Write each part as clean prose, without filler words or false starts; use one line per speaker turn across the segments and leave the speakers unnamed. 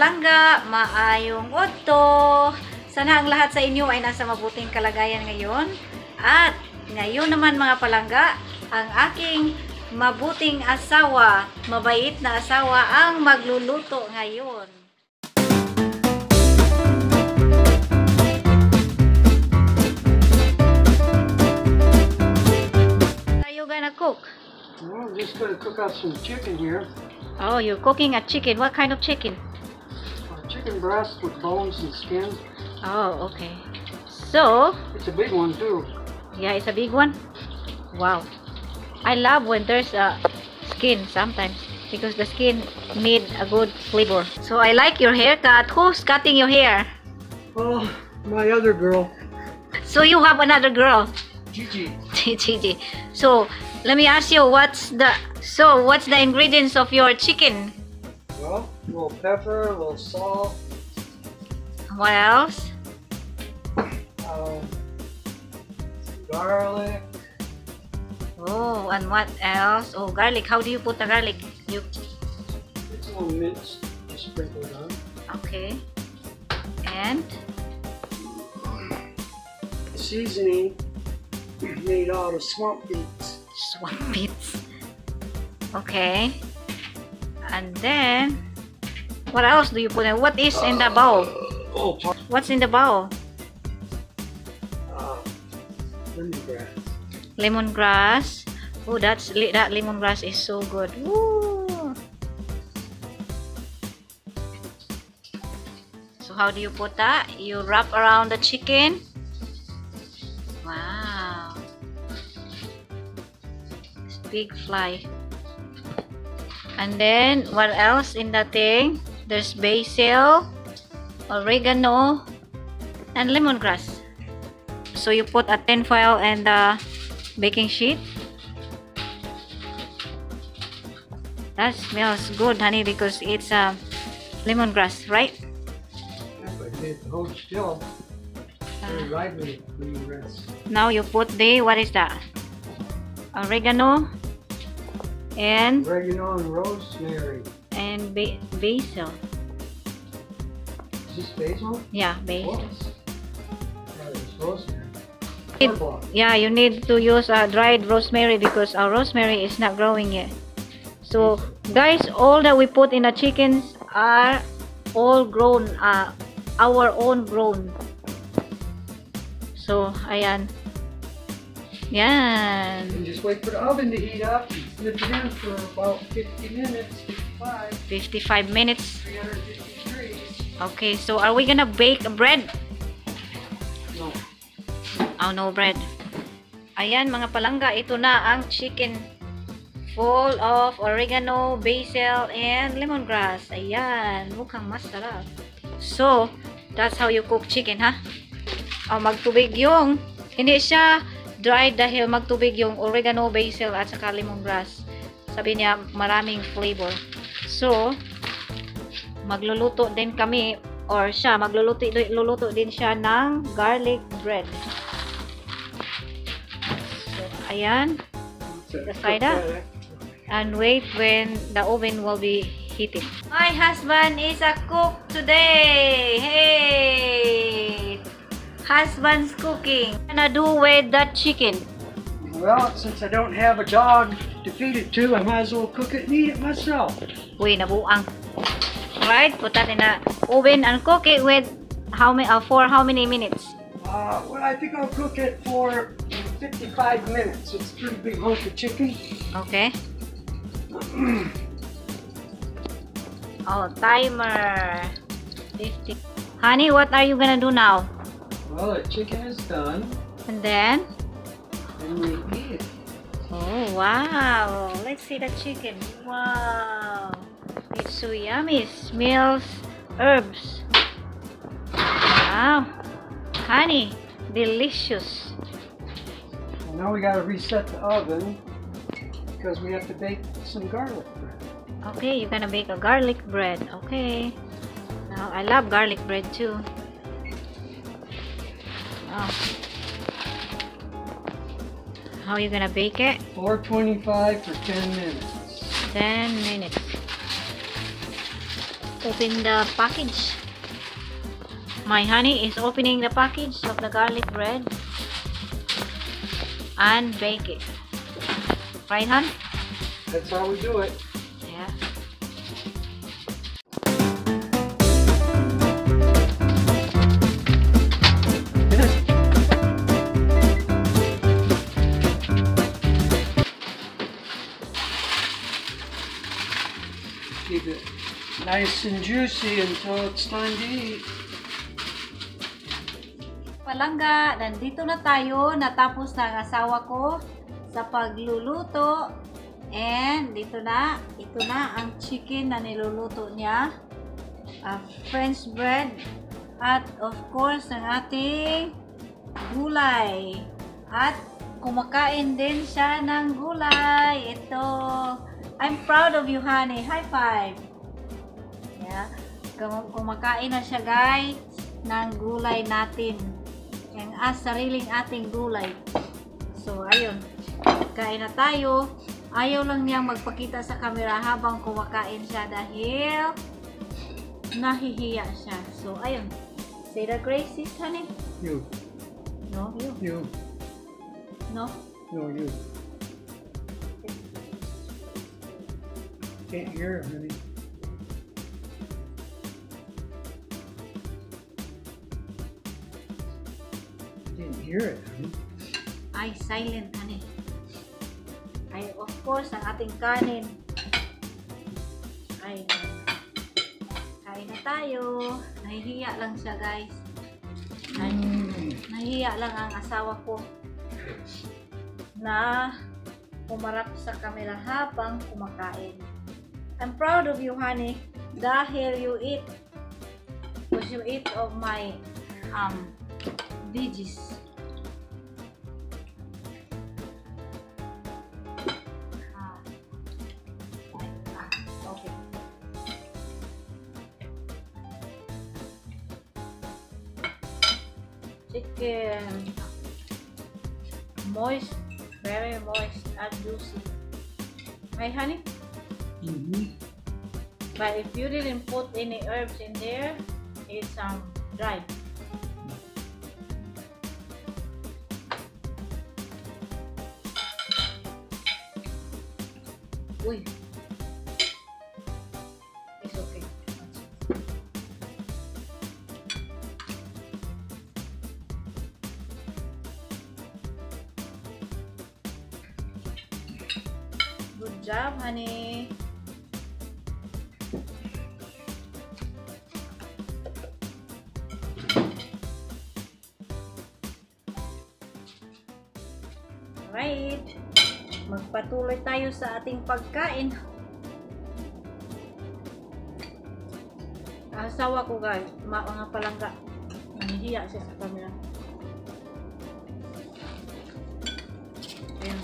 palangga, maayong udto. Sana ang lahat sa inyo ay nasa mabuting kalagayan ngayon. At ngayon naman mga palangga, ang aking mabuting asawa, mabait na asawa ang magluluto ngayon. Are you gonna cook?
Well, I'm just gonna cook up some chicken here.
Oh, you're cooking a chicken. What kind of chicken?
Chicken breast with bones and skin.
Oh, okay. So,
It's a big one too.
yeah, it's a big one. Wow. I love when there's a skin sometimes because the skin need a good flavor. So I like your haircut. Who's cutting your hair?
Oh, my other girl,
So you have another girl.
Gigi.
Gigi. So let me ask you, what's the ingredients of your chicken?
Well, a little pepper, a little salt,
What else?
garlic.
Oh, and what else? Oh, garlic. How do you put the garlic? You
It's a little minced, just sprinkled on.
okay. And
Seasoning made out of swamp beets.
swamp beets. Okay. And then what else do you put in? What is in the bowl? What's in the bowl?
Lemongrass.
Lemongrass. Oh, that lemongrass is so good. Woo. So how do you put that? You wrap around the chicken. Wow. It's big fly. And then what else in that thing? There's basil, oregano, and lemongrass. So you put a tin foil and the baking sheet. That smells good, honey, because it's lemongrass, right?
But it holds still. Very lively when you rest.
Now you put the, what is that? Oregano and
Oregano and rosemary.
basil.
Is this basil?
Yeah, basil.
It's rosemary.
Yeah, you need to use dried rosemary because our rosemary is not growing yet. So guys, all that we put in the chickens are all grown, our own grown. So ayan, yan,
And just wait for the oven to heat up. Flip it in for about 50 minutes,
55
55,
minutes.
350 degrees.
Okay, so are we gonna bake bread?
No.
Oh, no bread. Ayan mga palangga, ito na ang chicken full of oregano, basil, and lemongrass. Ayan, mukhang masarap. So, that's how you cook chicken, ha? Oh, magtubig yung, hindi siya dried dahil magtubig yung oregano, basil, at saka lemongrass. Sabi niya, maraming flavor. So, magluluto din kami, or siya, magluluto din siya ng garlic bread. So, ayan. The side up. And wait when the oven will be heating. My husband is a cook today. Hey! Husband's cooking. What gonna do with that chicken?
Well, since I don't have a dog to feed it to, I might as well cook it and eat it myself.
Uy, nabuang. Alright, put that in the oven and cook it with for how many minutes?
Well, I think I'll cook it for 55 minutes. It's a pretty big hunk of chicken.
Okay. Oh, timer. 50. Honey, what are you gonna do now?
Well, the chicken is done,
And then?
and we eat it.
Oh, wow. Let's see the chicken. Wow. It's so yummy. It smells herbs. Wow. Honey, delicious.
Well, now we gotta reset the oven because we have to bake some garlic bread.
Okay, you're gonna bake a garlic bread. Okay. Now, I love garlic bread too. Oh. How are you gonna bake it?
425 for 10 minutes.
10 minutes. open the package. My honey is opening the package of the garlic bread and bake it. Right, hon?
That's how we do it.
Yeah.
Keep it nice and juicy until it's time to eat.
Palangga, nandito na tayo. Natapos na ang asawa ko sa pagluluto. And ito na ang chicken na niluluto niya. French bread. At of course, ang ating gulay. At kumakain din siya ng gulay. Ito. I'm proud of you, honey. High five. Yeah. Kumakain na siya, guys, ng gulay natin. Yung sariling ating gulay. So, ayun. Kain na tayo. Ayaw lang niyang magpakita sa camera habang kumakain siya dahil nahihiya siya. So, ayun. Say the grace, sis, honey.
You.
No, you.
You.
No.
No, you. Can't hear it, honey. Didn't hear it, honey.
Ay, silent, honey. Ay, of course, ang ating kanin. Ay, kain na tayo. Nahihiya lang siya, guys. Nahihiya lang ang asawa ko na umarap sa camera habang kumakain. I'm proud of you, honey, dahil you eat of my veggies. Okay. Chicken, moist, very moist and juicy. Right, honey?
Mm-hmm.
But if you didn't put any herbs in there, it's dry. Uy. It's okay. Good job, honey. Alright. Magpatuloy tayo sa ating pagkain. Asawa ko, guys, mga palangga. Nahihiya siya sa camera. Ayan.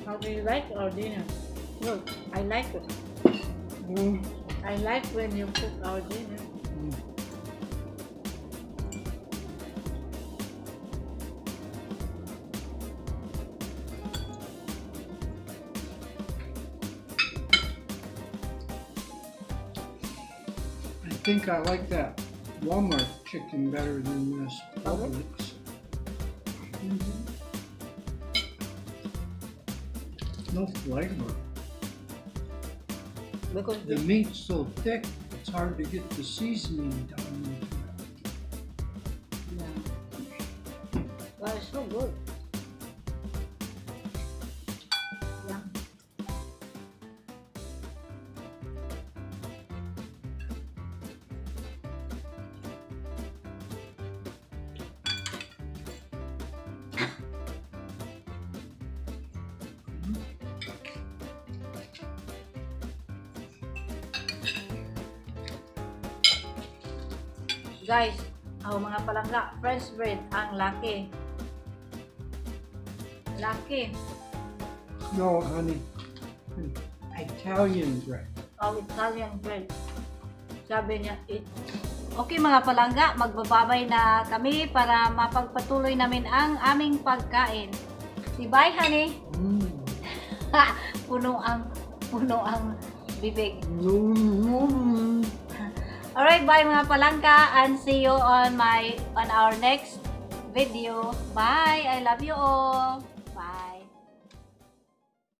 How do you like our dinner? Look, I like it. I like when you cook our dinner.
I think I like that Walmart chicken better than this Publix. No flavor.
Because
The meat's so thick, it's hard to get the seasoning down into it.
yeah. Well, it's so good. Yeah. Guys, mga palangga, French bread, ang laki. Laki.
No, honey. Italian bread.
Italian bread. Sabi niya, eat. Okay mga palangga, magbababay na kami para mapagpatuloy namin ang aming pagkain. Si bye, honey. puno ang bibig. Alright, bye mga palangga, and see you on our next video. Bye. I love you all.